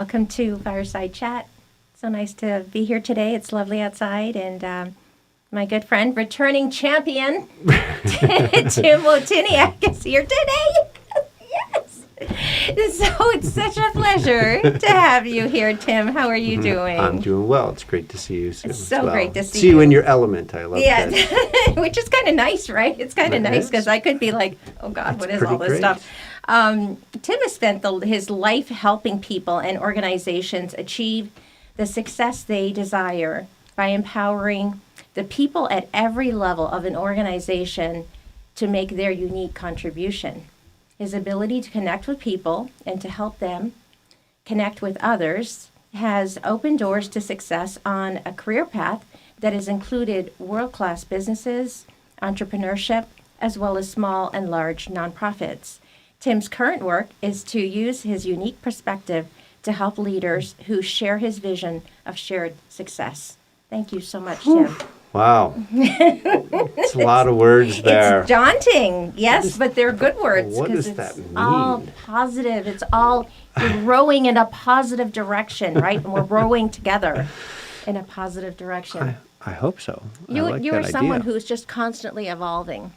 Welcome to Fireside Chat. So nice to be here today. It's lovely outside, and my good friend, returning champion, Tim Wojtyniak is here today. Yes. So it's such a pleasure to have you here, Tim. How are you doing? I'm doing well. It's great to see you. It's so great to see you. See you in your element. I love that. Yeah, which is kind of nice, right? It's kind of nice because I could be like, oh God, what is all this stuff? Tim has spent his life helping people and organizations achieve the success they desire by empowering the people at every level of an organization to make their unique contribution. His ability to connect with people and to help them connect with others has opened doors to success on a career path that has included world-class businesses, entrepreneurship, as well as small and large nonprofits. Tim's current work is to use his unique perspective to help leaders who share his vision of shared success. Thank you so much, Tim. Wow. It's a lot of words there. It's daunting, yes, but they're good words. What does that mean? It's all positive. It's all rowing in a positive direction, right? And we're rowing together in a positive direction. I hope so. You're someone who's just constantly evolving.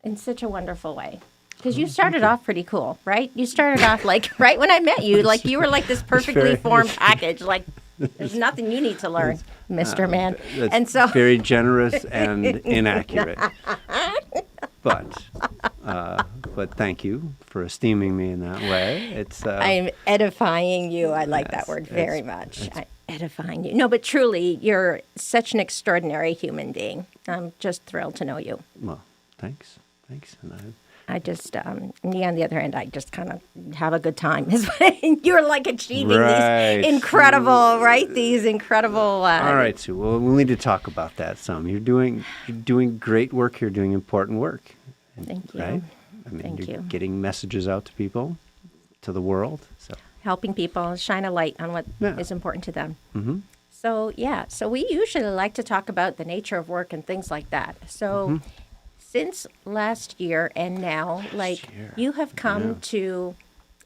In such a wonderful way. Because you started off pretty cool, right? You started off like, right when I met you, like you were like this perfectly formed package. Like, there's nothing you need to learn, Mr. Man. That's and so very generous and inaccurate. But thank you for esteeming me in that way. I'm edifying you. I like that word very much. Edifying you. No, but truly, you're such an extraordinary human being. I'm just thrilled to know you. Well, thanks. And I just, on the other hand, I just kind of have a good time. You're like achieving these incredible, right? These incredible. All right, Sue. Well, we'll need to talk about that some. You're doing great work. You're doing important work. Thank you. Right? I mean, you're getting messages out to people, to the world. So helping people shine a light on what is important to them. Mm-hmm. So we usually like to talk about the nature of work and things like that. So. Since last year and now, you have come to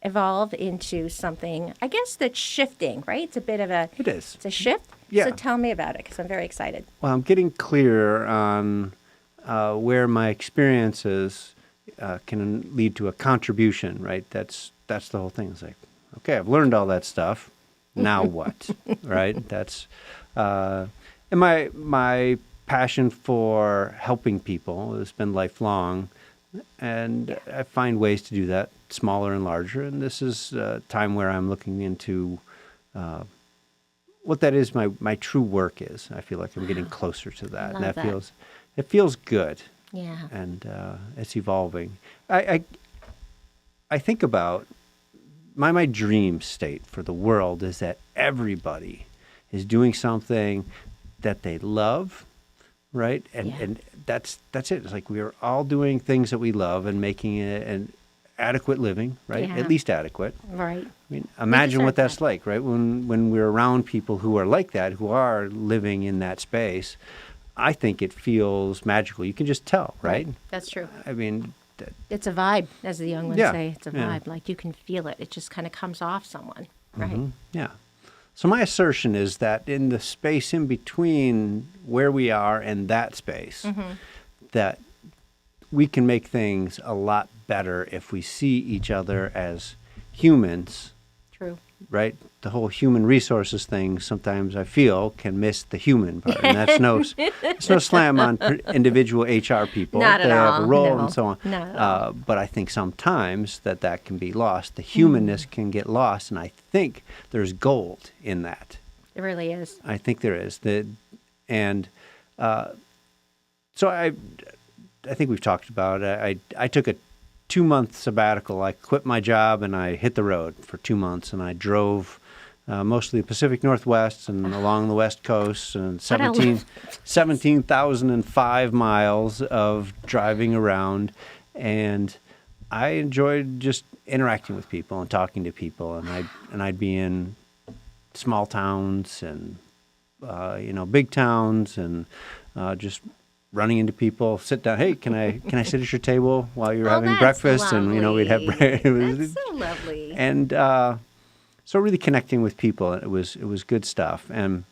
evolve into something, I guess, that's shifting, right? It's a bit of a... It is. It's a shift? Yeah. So tell me about it, because I'm very excited. Well, I'm getting clear on where my experiences can lead to a contribution, right? That's the whole thing. It's like, okay, I've learned all that stuff. Now what? Right? That's... and my passion for helping people has been lifelong, and I find ways to do that, smaller and larger. And this is a time where I'm looking into what that is. My true work is. I feel like I'm getting closer to that, and it feels good. Yeah, and it's evolving. I think about my dream state for the world is that everybody is doing something that they love. Right, and that's it. It's like we are all doing things that we love and making it an adequate living, right? Yeah. At least adequate. Right. I mean, imagine what that's like, right? When we're around people who are like that, who are living in that space, I think it feels magical. You can just tell, right? That's true. I mean, it's a vibe, as the young ones say. It's a vibe. Like you can feel it. It just kind of comes off someone, right? Mm-hmm. Yeah. So my assertion is that in the space in between where we are and that space, that we can make things a lot better if we see each other as humans. True. Right? The whole human resources thing sometimes I feel can miss the human part. And that's it's no slam on individual HR people. Not at all. They have a role No. and so on. Not at all. But I think sometimes that can be lost. The humanness can get lost, and I think there's gold in that. It really is. I think there is. So I think we've talked about it. I took a 2-month sabbatical. I quit my job and I hit the road for 2 months, and I drove mostly the Pacific Northwest and along the West Coast, and 17,005 miles of driving around. And I enjoyed just interacting with people and talking to people, and I'd be in small towns and big towns, and just running into people, sit down. Hey, can I sit at your table while you're Oh, having that's breakfast? And we'd have lovely. it That's so lovely. and so really connecting with people. It was good stuff. And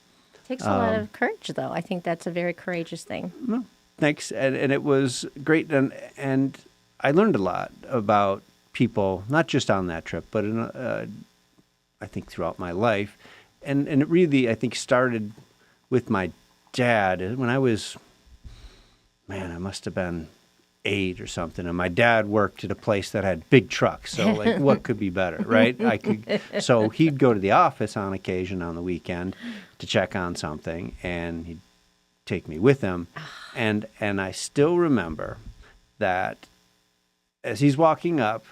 Takes a lot of courage, though. I think that's a very courageous thing. no, thanks. And it was great. And I learned a lot about people, not just on that trip, but I think throughout my life. And it really, I think, started with my dad. When I was, I must have been 8 or something. And my dad worked at a place that had big trucks. So, like, what could be better, right? So he'd go to the office on occasion on the weekend to check on something, and he'd take me with him. And I still remember that as he's walking up,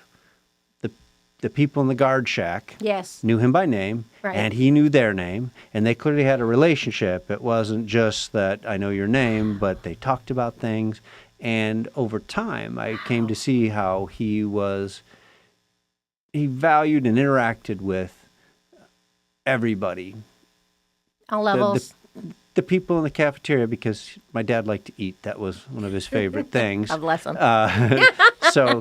the people in the guard shack knew him by name, and he knew their name, and they clearly had a relationship. It wasn't just that I know your name, but they talked about things. And over time, I came to see how he valued and interacted with everybody. All levels. The people in the cafeteria, because my dad liked to eat. That was one of his favorite things. God bless him. So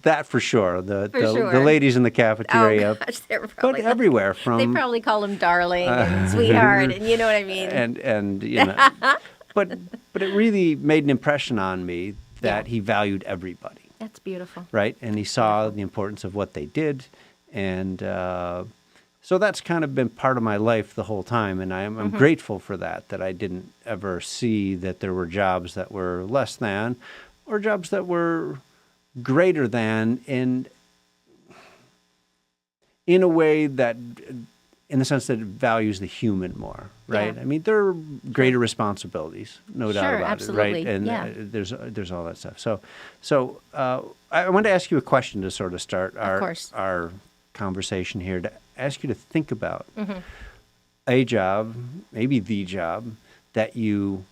that for sure. The ladies in the cafeteria, Oh, gosh, they were probably but everywhere from. They probably call him darling and sweetheart, and you know what I mean. And but it really made an impression on me that he valued everybody. That's beautiful. Right, and he saw the importance of what they did, and so that's kind of been part of my life the whole time, and I'm grateful for that I didn't ever see that there were jobs that were less than or jobs that were greater than in a way that, in the sense that it values the human more, right? Yeah. I mean, there are greater responsibilities, no doubt about absolutely. it, right? And there's all that stuff. So I wanted to ask you a question to sort of start our conversation here, to ask you to think about a job, maybe the job, that you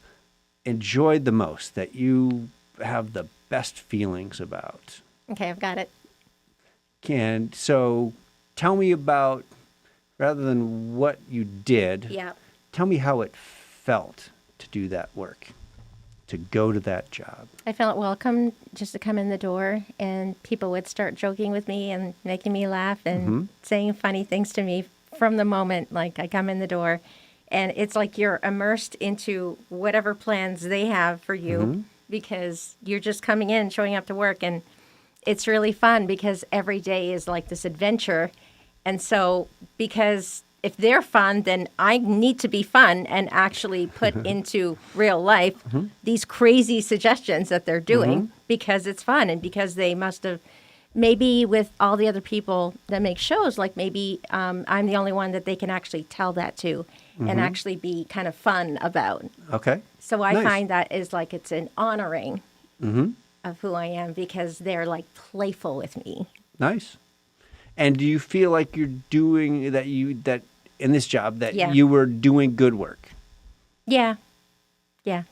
enjoyed the most, that you have the best feelings about. Okay, I've got it. And so tell me about, rather than what you did, tell me how it felt to do that work, to go to that job. I felt welcome just to come in the door, and people would start joking with me and making me laugh and saying funny things to me from the moment, like, I come in the door. And it's like you're immersed into whatever plans they have for you because you're just coming in, showing up to work. And it's really fun because every day is like this adventure. And so because if they're fun, then I need to be fun and actually put into real life these crazy suggestions that they're doing because it's fun and because they must have, maybe with all the other people that make shows, like maybe I'm the only one that they can actually tell that to and actually be kind of fun about. Okay. So I find that is like it's an honoring of who I am because they're like playful with me. Nice. And do you feel like you're doing that in this job that you were doing good work? Yeah. Yeah.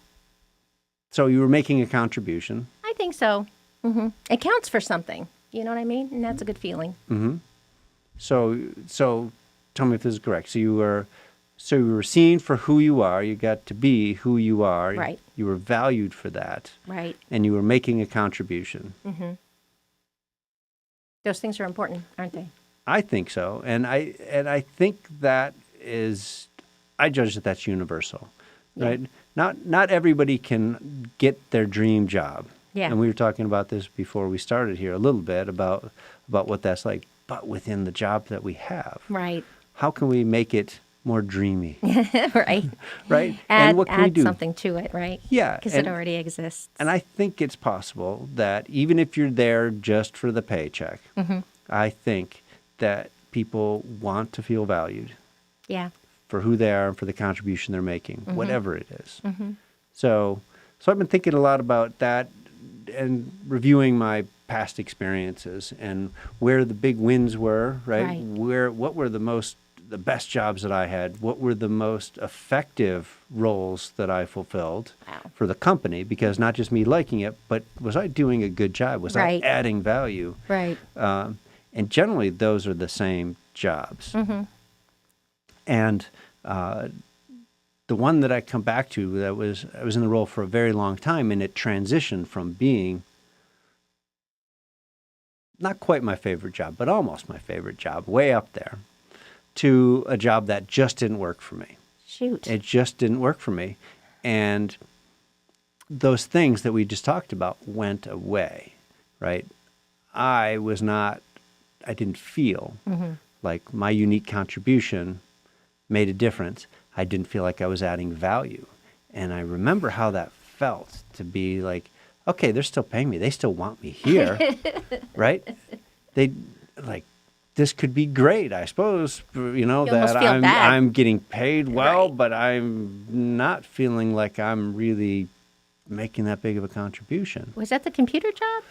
So you were making a contribution? I think so. It counts for something. You know what I mean? And that's a good feeling. So tell me if this is correct. So you were seen for who you are. You got to be who you are. Right. You were valued for that. Right. And you were making a contribution. Those things are important, aren't they? I think so. And I think that is, I judge that that's universal. Right? Not everybody can get their dream job. Yeah. And we were talking about this before we started here a little bit about what that's like. But within the job that we have, right? How can we make it more dreamy? Right. Right. And what can we do? Something to it, right? Yeah. Because it already exists. And I think it's possible that even if you're there just for the paycheck, I think that people want to feel valued. Yeah. For who they are and for the contribution they're making, whatever it is. So I've been thinking a lot about that and reviewing my past experiences and where the big wins were, right? What were the best jobs that I had? What were the most effective roles that I fulfilled for the company? Because not just me liking it, but was I doing a good job? Was I adding value? Right. And generally, those are the same jobs. And the the one that I come back to, I was in the role for a very long time, and it transitioned from being not quite my favorite job, but almost my favorite job, way up there, to a job that just didn't work for me. Shoot. It just didn't work for me. And those things that we just talked about went away, right? I didn't feel like my unique contribution made a difference. I didn't feel like I was adding value. And I remember how that felt to be like, okay, they're still paying me. They still want me here, right? They like, this could be great, I suppose, that I'm getting paid well, right. but I'm not feeling like I'm really making that big of a contribution. Was that the computer job?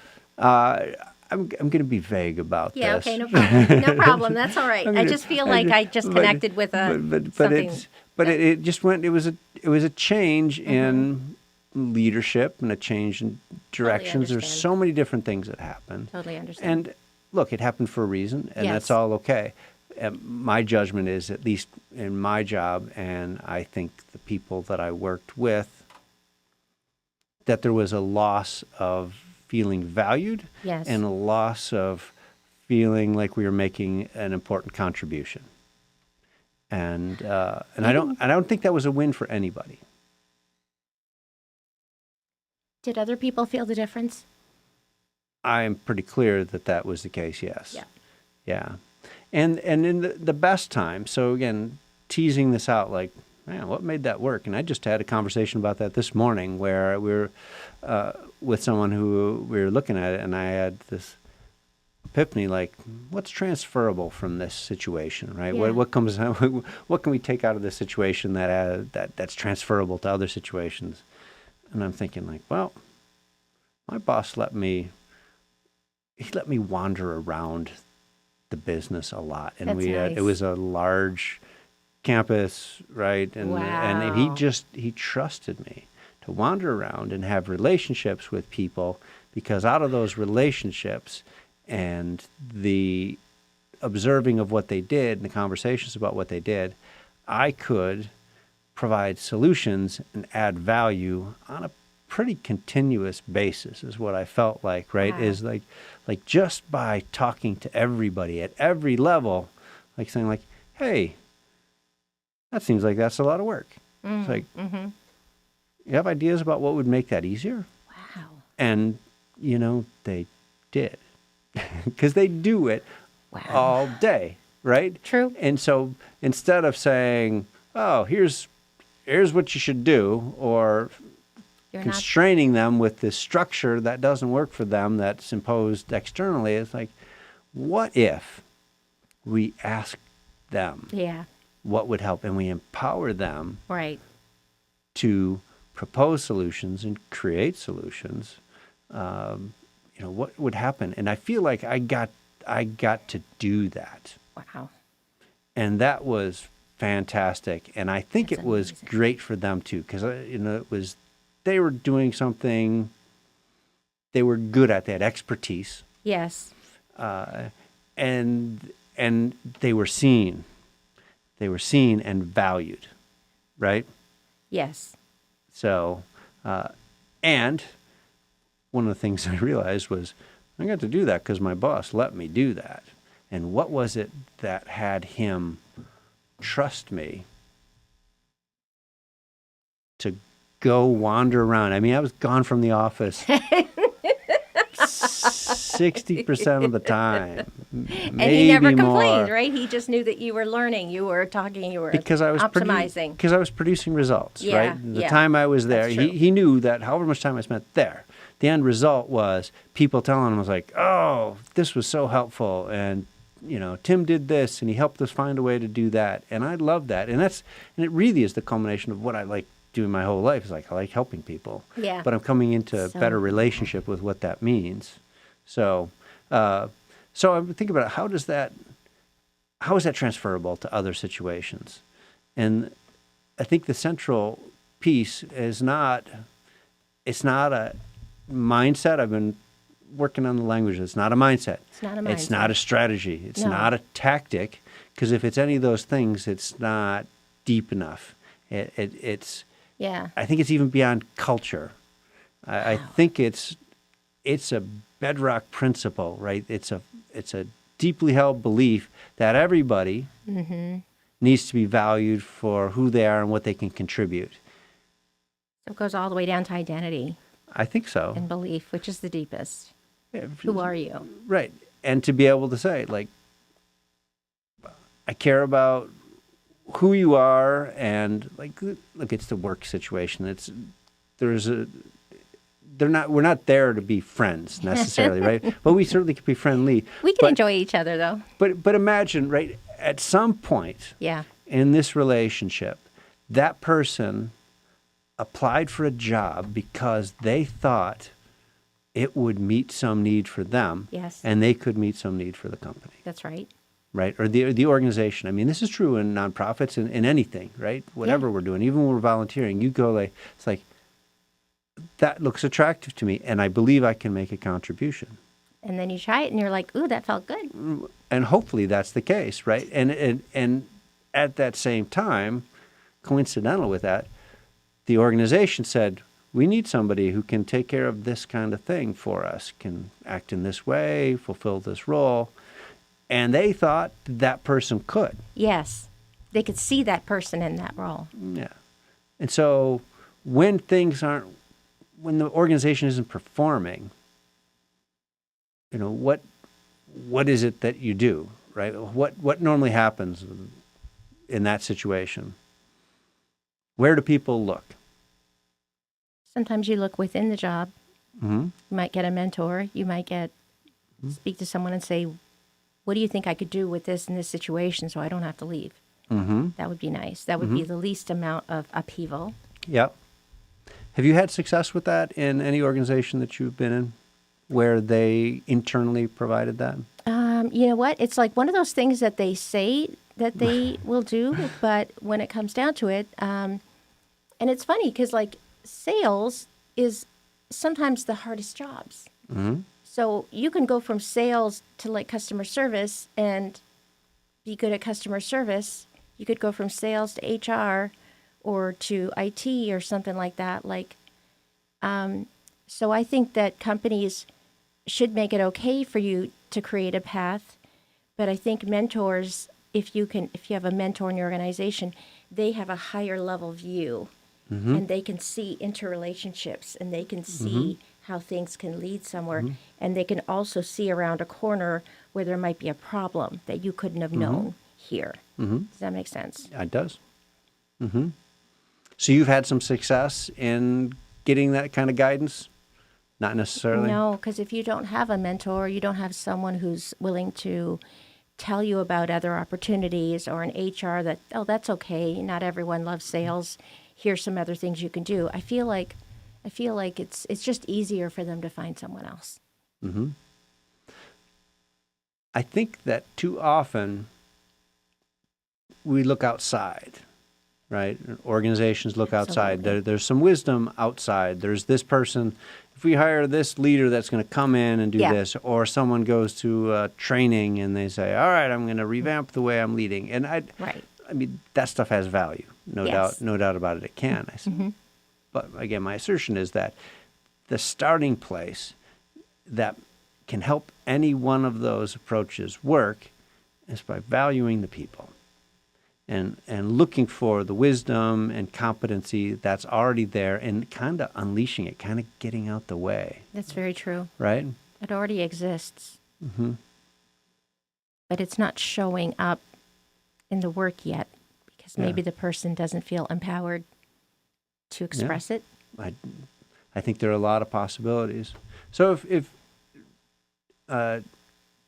I'm going to be vague about this. Yeah, okay, no problem. No problem. That's all right. I just feel like I just connected with something. But it just went. It was a change in leadership and a change in directions. Totally There's so many different things that happened. Totally understand. And look, it happened for a reason, and Yes. that's all okay. My judgment is, at least in my job, and I think the people that I worked with, that there was a loss of feeling valued, Yes. and a loss of feeling like we were making an important contribution. And I don't think that was a win for anybody. Did other people feel the difference? I'm pretty clear that was the case. Yes. Yeah. Yeah. And in the best time. So again, teasing this out, like, man, what made that work? And I just had a conversation about that this morning, where we were with someone who we were looking at it, and I had this epiphany, like, what's transferable from this situation, right? Yeah. What comes? What can we take out of this situation that's transferable to other situations? And I'm thinking, like, well, my boss let me wander around the business a lot, and That's nice. it was a large campus, right? And Wow. and he trusted me to wander around and have relationships with people, because out of those relationships and the observing of what they did and the conversations about what they did, I could provide solutions and add value on a pretty continuous basis, is what I felt like, right? Wow. Is like just by talking to everybody at every level, like saying, like, hey, that seems like that's a lot of work. It's like, you have ideas about what would make that easier? Wow. And, they did. Because they do it all day, right? True. And so instead of saying, oh, here's what you should do, or You're constraining them with this structure that doesn't work for them, that's imposed externally, it's like, what if we ask them what would help, and we empower them right. to propose solutions and create solutions? What would happen? And I feel like I got to do that. Wow. And that was fantastic. And I think That's it was amazing. great for them too, because they were doing something they were good at. They had expertise, Yes. and they were seen. They were seen and valued, right? Yes. So, and one of the things I realized was I got to do that because my boss let me do that. And what was it that had him trust me to go wander around? I mean, I was gone from the office 60% of the time, maybe And he never complained, more. right? He just knew that you were learning, you were talking, you were Because I was optimizing. because I was producing results, Yeah, right? The yeah. time I was there, That's true. he knew that however much time I spent there, the end result was people telling him, was like, oh, this was so helpful, and Tim did this, and he helped us find a way to do that, and I love that, and it really is the culmination of what I like doing my whole life. Is like, I like helping people, Yeah. but I'm coming into a So better relationship with what that means. So I'm thinking about it, how is that transferable to other situations? And I think the central piece is it's not a mindset. I've been working on the language. It's not a mindset. It's not a mindset. It's not a strategy. It's No. not a tactic, because if it's any of those things, it's not deep enough. It's Yeah. I think it's even beyond culture. I think it's a bedrock principle, right? It's a deeply held belief that everybody needs to be valued for who they are and what they can contribute. So it goes all the way down to identity I think so. and belief, which is the deepest. Yeah, Who are you? right. And to be able to say, like, I care about who you are, and like, look, it's the work situation. We're not there to be friends necessarily, right? But we certainly can be friendly. We can enjoy each other, though. But imagine, right, at some point Yeah. in this relationship, that person applied for a job because they thought it would meet some need for them. Yes. And they could meet some need for the company. That's right. Right? Or the organization. I mean, this is true in nonprofits and in anything, right? Whatever we're doing, even when we're volunteering, you go like, it's like, that looks attractive to me, and I believe I can make a contribution. And then you try it, and you're like, ooh, that felt good. And hopefully that's the case, right? And at that same time, coincidental with that, the organization said, we need somebody who can take care of this kind of thing for us, can act in this way, fulfill this role. And they thought that person could. Yes. They could see that person in that role. Yeah. And so when the organization isn't performing, what is it that you do, right? What normally happens in that situation? Where do people look? Sometimes you look within the job. Mm-hmm. You might get a mentor. You might speak to someone and say, what do you think I could do with this in this situation so I don't have to leave? Mm-hmm. That would be nice. That would be the least amount of upheaval. Yep. Have you had success with that in any organization that you've been in where they internally provided that? You know what? It's like one of those things that they say that they will do, but when it comes down to it, and it's funny because like sales is sometimes the hardest jobs. Mm-hmm. So you can go from sales to like customer service and be good at customer service. You could go from sales to HR or to IT or something like that. So I think that companies should make it okay for you to create a path. But I think mentors, if you have a mentor in your organization, they have a higher level view, and they can see interrelationships, and they can see how things can lead somewhere, and they can also see around a corner where there might be a problem that you couldn't have known here. Does that make sense? It does. Mm-hmm. So you've had some success in getting that kind of guidance? Not necessarily? No, because if you don't have a mentor, you don't have someone who's willing to tell you about other opportunities, or an HR that, oh, that's okay, not everyone loves sales, here's some other things you can do. I feel like it's just easier for them to find someone else. Mm-hmm. I think that too often we look outside, right? Organizations look outside. There's some wisdom outside. There's this person. If we hire this leader that's going to come in and do this, or someone goes to training and they say, all right, I'm going to revamp the way I'm leading. And I mean, that stuff has value. No doubt about it. It can. I see. But again, my assertion is that the starting place that can help any one of those approaches work is by valuing the people and looking for the wisdom and competency that's already there and kind of unleashing it, kind of getting out the way. That's very true. Right? It already exists. But it's not showing up in the work yet because maybe the person doesn't feel empowered to express it. I think there are a lot of possibilities. So if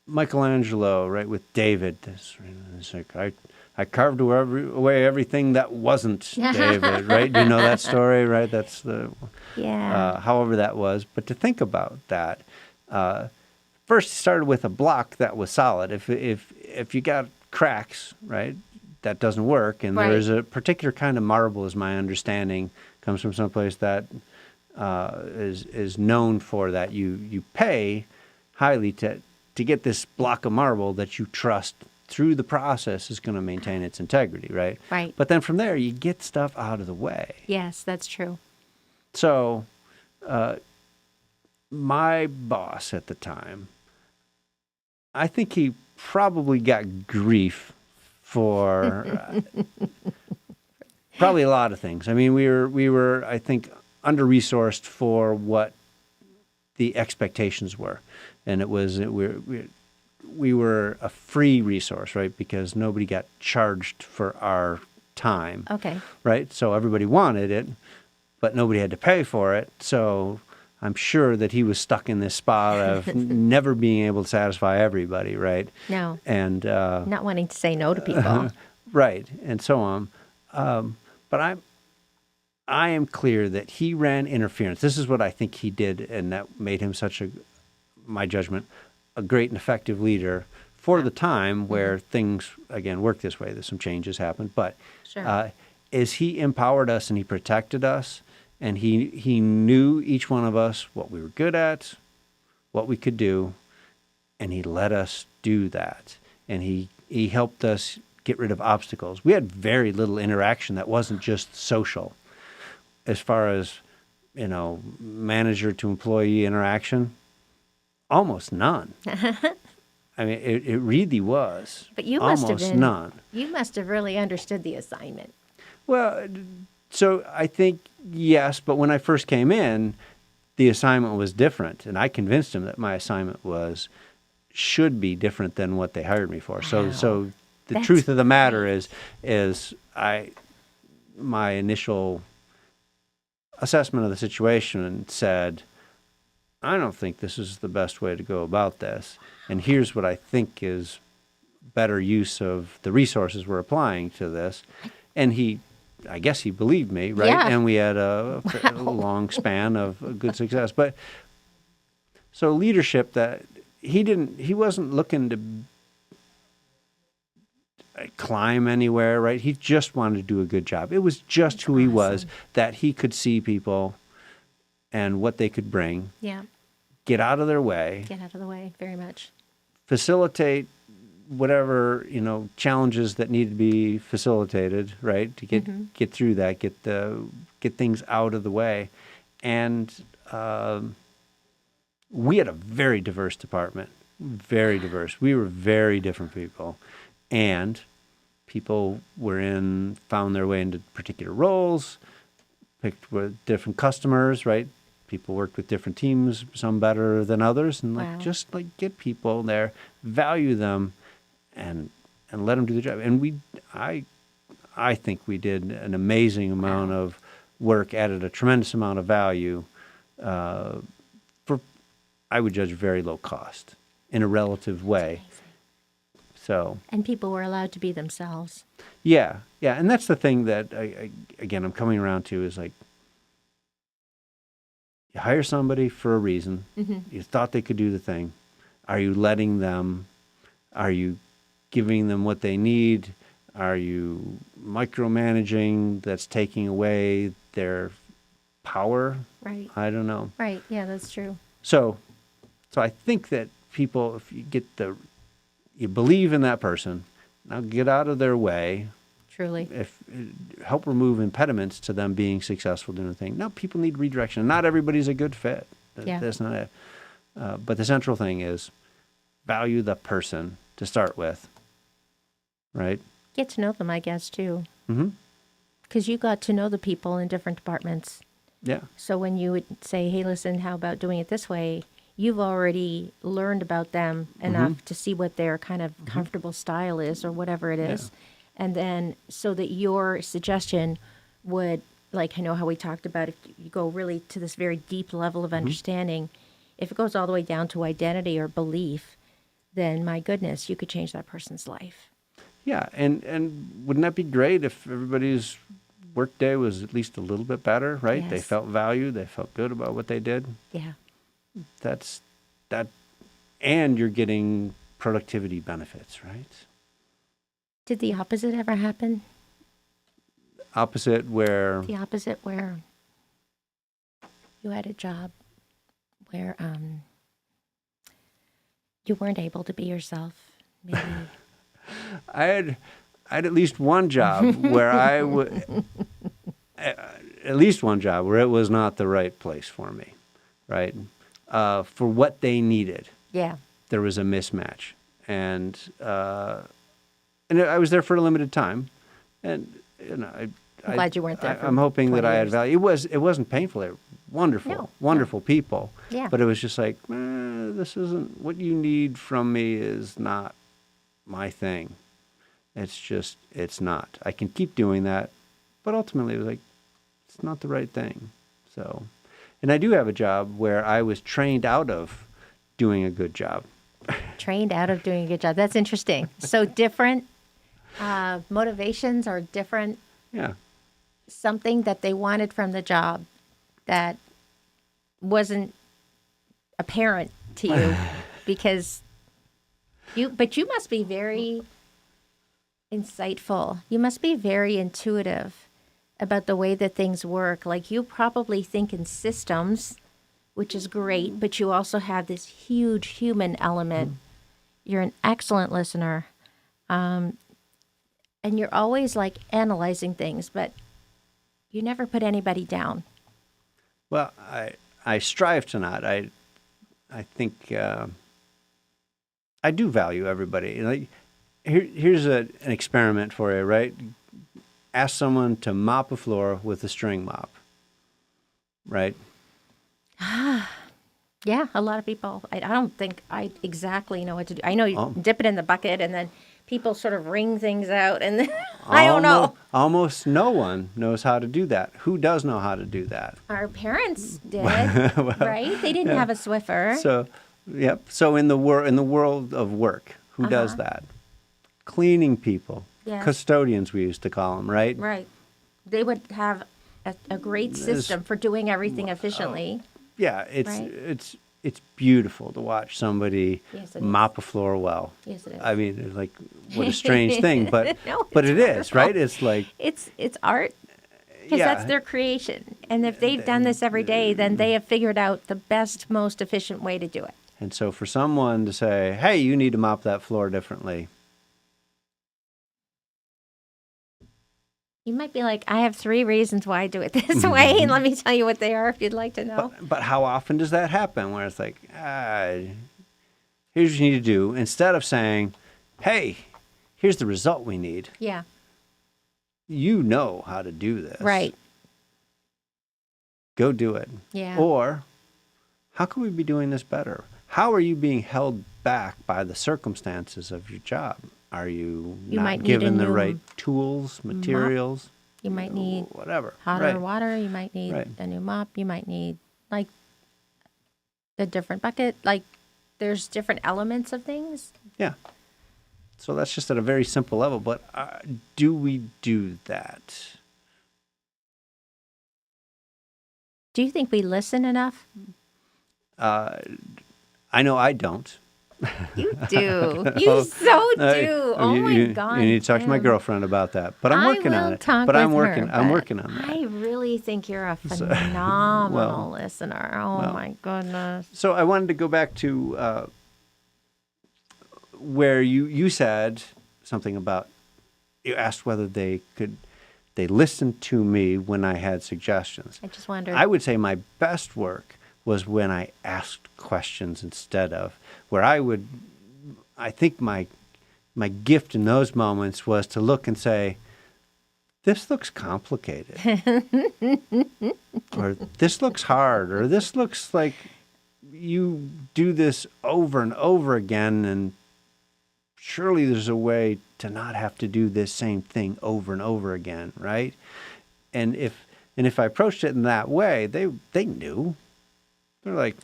Michelangelo, right, with David, it's like I carved away everything that wasn't David, right? You know that story, right? That's the however that was. But to think about that, first it started with a block that was solid. If you got cracks, right, that doesn't work. And there's a particular kind of marble, is my understanding, comes from someplace that is known for that. You pay highly to get this block of marble that you trust through the process is going to maintain its integrity, right? Right. But then from there, you get stuff out of the way. Yes, that's true. So my boss at the time, I think he probably got grief for probably a lot of things. I mean, we were I think under-resourced for what the expectations were, and it was we were a free resource, right? Because nobody got charged for our time. Okay. Right? So everybody wanted it, but nobody had to pay for it. So I'm sure that he was stuck in this spot of never being able to satisfy everybody, right? No. And Not wanting to say no to people. right, and so on. But I am clear that he ran interference. This is what I think he did, and that made him my judgment, a great and effective leader for the time where things, again, work this way. There's some changes happened, but Sure. is he empowered us and he protected us, and he knew each one of us what we were good at, what we could do, and he let us do that. And he helped us get rid of obstacles. We had very little interaction that wasn't just social. As far as, manager to employee interaction, almost none. I mean, it really was. But you must have almost been. None. You must have really understood the assignment. Well, so I think yes, but when I first came in, the assignment was different, and I convinced him that my assignment should be different than what they hired me for. Wow. So the That's truth of the matter is my initial assessment of the situation said, I don't think this is the best way to go about this, and here's what I think is better use of the resources we're applying to this. And I guess he believed me, right? Yeah. And we had a long span of good success. But so leadership, that he wasn't looking to climb anywhere, right? He just wanted to do a good job. It was just who he was, that he could see people and what they could bring. Yeah. Get out of their way. Get out of the way, very much. Facilitate whatever, challenges that need to be facilitated, right? To get through that, get things out of the way. And we had a very diverse department, very diverse. We were very different people. And people found their way into particular roles, picked with different customers, right? People worked with different teams, some better than others, and Wow. just get people there, value them, and let them do the job. And I think we did an amazing amount of work, added a tremendous amount of value for, I would judge, very low cost in a relative way. So. And people were allowed to be themselves. Yeah, and that's the thing that I'm coming around to is you hire somebody for a reason. Mm-hmm. You thought they could do the thing. Are you letting them? Are you giving them what they need? Are you micromanaging that's taking away their power? Right. I don't know. Right. Yeah, that's true. So I think that people, if you believe in that person, now get out of their way. Truly. Help remove impediments to them being successful doing the thing. Now, people need redirection. Not everybody's a good fit. Yeah. That's not it. But the central thing is value the person to start with, right? Get to know them, I guess, too. Mm-hmm. Because you got to know the people in different departments. Yeah. So when you would say, hey, listen, how about doing it this way? You've already learned about them enough to see what their kind of comfortable style is or whatever it is. Yeah. And then so that your suggestion would, I know how we talked about if you go really to this very deep level of understanding, if it goes all the way down to identity or belief, then my goodness, you could change that person's life. Yeah, and wouldn't that be great if everybody's workday was at least a little bit better, right? Yes. They felt valued, they felt good about what they did. Yeah. That's that, and you're getting productivity benefits, right? Did the opposite ever happen? Opposite where? The opposite where you had a job where you weren't able to be yourself, maybe. I had at least one job where at least one job where it was not the right place for me, right? For what they needed. Yeah. There was a mismatch. And I was there for a limited time. And I'm glad you weren't there for I'm hoping that I had years. value. It wasn't painful. They were wonderful people. Yeah. But it was just like, this isn't what you need from me is not my thing. It's not. I can keep doing that, but ultimately it was like, it's not the right thing. So, and I do have a job where I was trained out of doing a good job. Trained out of doing a good job. That's interesting. So different motivations or different Yeah. something that they wanted from the job that wasn't apparent to you because but you must be very insightful. You must be very intuitive about the way that things work. Like you probably think in systems, which is great, but you also have this huge human element. You're an excellent listener. And you're always like analyzing things, but you never put anybody down. Well, I strive to not. I think I do value everybody. Like, here's an experiment for you, right? Ask someone to mop a floor with a string mop, right? Yeah, a lot of people. I don't think I exactly know what to do. I know you dip it in the bucket and then people sort of wring things out and then I don't know. Almost no one knows how to do that. Who does know how to do that? Our parents did, right? They didn't have a Swiffer. So, yep. So in the world of work, who does that? Cleaning people, Yes. custodians we used to call them, right? Right. They would have a great system for doing everything efficiently. Yeah, Right. it's beautiful to watch somebody Yes, it is. mop a floor well. Yes, it is. I mean, it's like what a strange thing, but No, but it's it is, wonderful. right? It's like It's art because Yeah. that's their creation. And if they've done this every day, then they have figured out the best, most efficient way to do it. and so for someone to say, "Hey, you need to mop that floor differently." You might be like, I have 3 reasons why I do it this way, and let me tell you what they are if you'd like to know. But how often does that happen? Where it's like, here's what you need to do. Instead of saying, "Hey, here's the result we need." Yeah, You know how to do this. right. Go do it. Yeah. Or, how can we be doing this better? How are you being held back by the circumstances of your job? Are you might not need given a the new right tools, materials? You might need whatever. hotter Right. water. You might need Right. a new mop. You might need, like, a different bucket. Like, there's different elements of things. Yeah. So that's just at a very simple level. But do we do that? Do you think we listen enough? I know I don't. You do. You so do. Oh my God. You need to talk to my Tim. girlfriend about that. But I'm working I on will it. talk But I'm with working. her, I'm but working on that. I really think you're a phenomenal well, listener. Oh well. my goodness. So I wanted to go back to where you said something about, you asked whether they listened to me when I had suggestions. I just wondered. I would say my best work was when I asked questions instead of, where I think my gift in those moments was to look and say, this looks complicated, or this looks hard, or this looks like you do this over and over again, and surely there's a way to not have to do this same thing over and over again, right? And if I approached it in that way, they knew. They're like,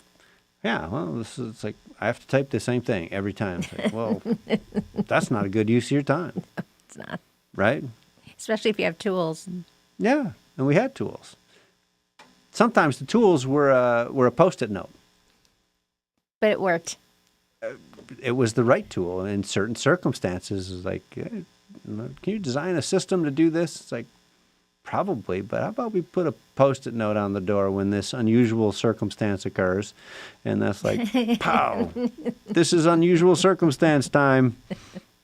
yeah, well, it's like I have to type the same thing every time. It's like, well, that's not a good use of your time, It's not. right? Especially if you have tools. Yeah, and we had tools. Sometimes the tools were a Post-it note. But it worked. It was the right tool in certain circumstances. It's like, can you design a system to do this? It's like, probably, but how about we put a Post-it note on the door when this unusual circumstance occurs? And that's like, pow, this is unusual circumstance time.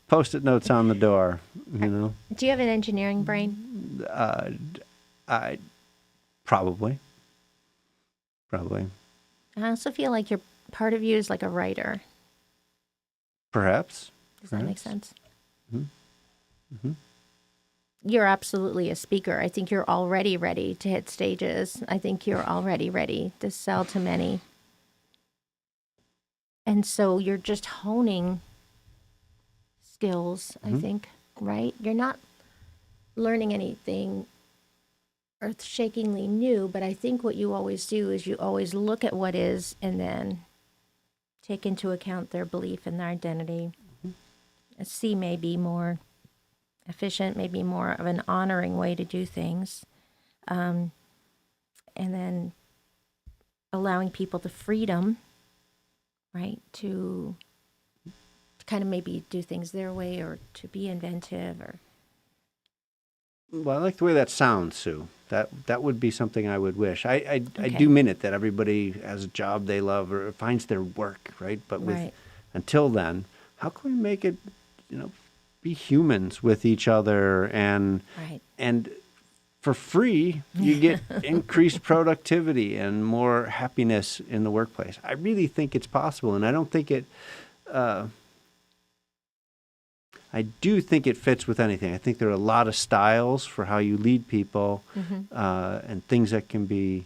Post-it notes on the door, you know. Do you have an engineering brain? I probably. I also feel like part of you is like a writer. Perhaps. Does that make sense? Mm-hmm. You're absolutely a speaker. I think you're already ready to hit stages. I think you're already ready to sell to many. And so you're just honing skills, I think, right? You're not learning anything earth-shakingly new, but I think what you always do is you always look at what is and then take into account their belief and their identity. A C may be more efficient, maybe more of an honoring way to do things. And then allowing people the freedom, right, to kind of maybe do things their way or to be inventive or... Well, I like the way that sounds, Sue. That would be something I would wish. I do mean it, that everybody has a job they love or finds their work, right? But until then, how can we make it, be humans with each other and for free, you get increased productivity and more happiness in the workplace. I really think it's possible, and I don't think it. I do think it fits with anything. I think there are a lot of styles for how you lead people, and things that can be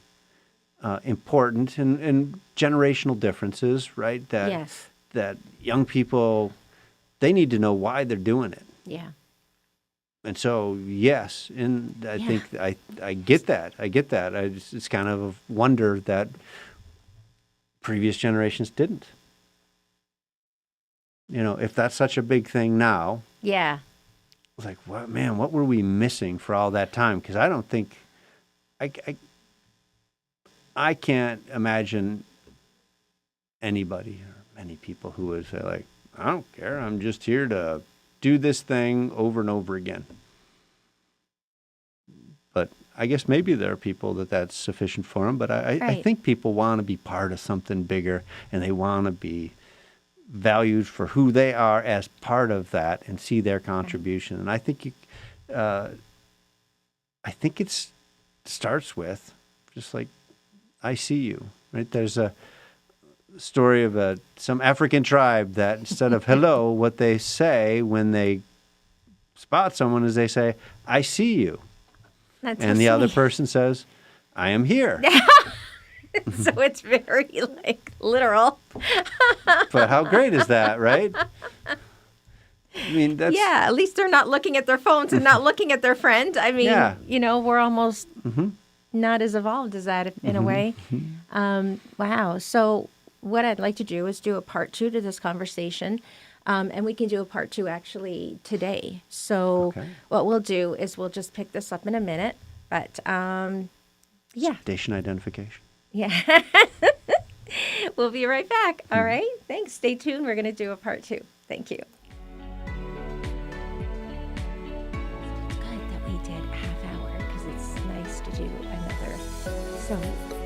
important, and generational differences, right? That young people, they need to know why they're doing it. Yeah. And so, yes, and I think I get that. It's kind of a wonder that previous generations didn't. If that's such a big thing now. Yeah. It's like, what were we missing for all that time? Because I don't think, I can't imagine anybody or many people who would say, like, I don't care, I'm just here to do this thing over and over again. But I guess maybe there are people that's sufficient for them, but I think people want to be part of something bigger, and they want to be valued for who they are as part of that and see their contribution. And I think it starts with just like, I see you, right? There's a story of some African tribe that instead of hello, what they say when they spot someone is they say, I see you. That's and so the sweet. other person says, I am here. So it's very literal. But how great is that, right? I mean, that's... Yeah, at least they're not looking at their phones and not looking at their friend. I mean, we're almost not as evolved as that in a way. Wow. So what I'd like to do is do a part 2 to this conversation. And we can do a part 2 actually today. So what we'll do is we'll just pick this up in a minute. But Station identification. Yeah. We'll be right back. All right. Thanks. Stay tuned. We're going to do a part 2. Thank you. It's good that we did a half hour because it's nice to do another. So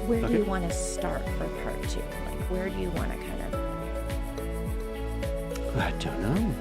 where do you want to start for part 2? Like, where do you want to kind of... I don't know.